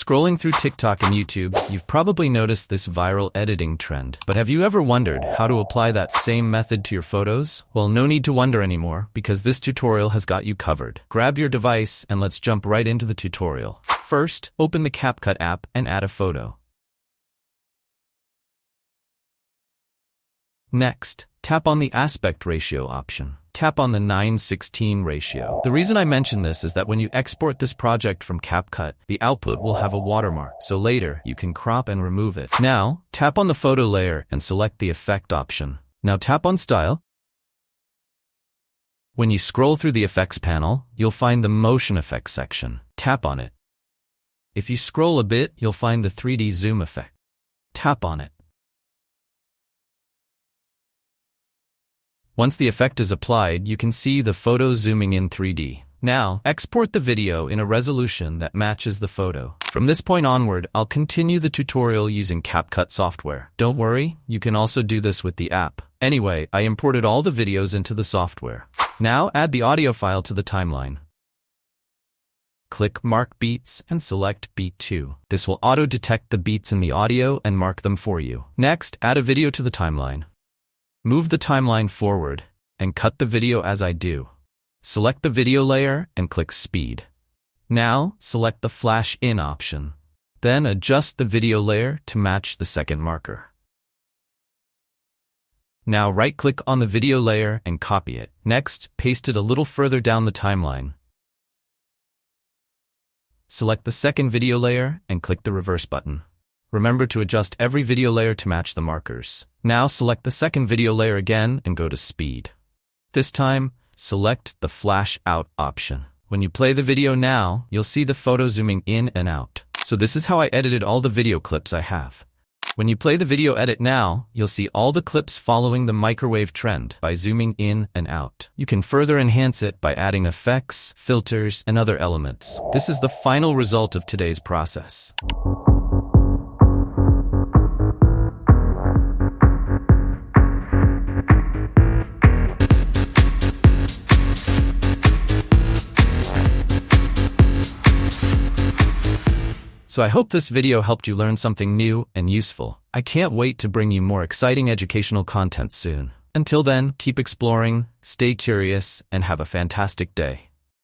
Scrolling through TikTok and YouTube, you've probably noticed this viral editing trend. But have you ever wondered how to apply that same method to your photos? Well, no need to wonder anymore, because this tutorial has got you covered. Grab your device and let's jump right into the tutorial. First, open the CapCut app and add a photo. Next, tap on the aspect ratio option. Tap on the 9:16 ratio. The reason I mention this is that when you export this project from CapCut, the output will have a watermark, so later you can crop and remove it. Now, tap on the photo layer and select the effect option. Now tap on Style. When you scroll through the effects panel, you'll find the motion effects section. Tap on it. If you scroll a bit, you'll find the 3D zoom effect. Tap on it. Once the effect is applied, you can see the photo zooming in 3D. Now, export the video in a resolution that matches the photo. From this point onward, I'll continue the tutorial using CapCut software. Don't worry, you can also do this with the app. Anyway, I imported all the videos into the software. Now, add the audio file to the timeline. Click Mark Beats and select Beat 2. This will auto-detect the beats in the audio and mark them for you. Next, add a video to the timeline. Move the timeline forward and cut the video as I do. Select the video layer and click Speed. Now, select the Flash In option. Then adjust the video layer to match the second marker. Now right-click on the video layer and copy it. Next, paste it a little further down the timeline. Select the second video layer and click the reverse button. Remember to adjust every video layer to match the markers. Now select the second video layer again and go to Speed. This time, select the Flash Out option. When you play the video now, you'll see the photo zooming in and out. So this is how I edited all the video clips I have. When you play the video edit now, you'll see all the clips following the microwave trend by zooming in and out. You can further enhance it by adding effects, filters, and other elements. This is the final result of today's process. So I hope this video helped you learn something new and useful. I can't wait to bring you more exciting educational content soon. Until then, keep exploring, stay curious, and have a fantastic day.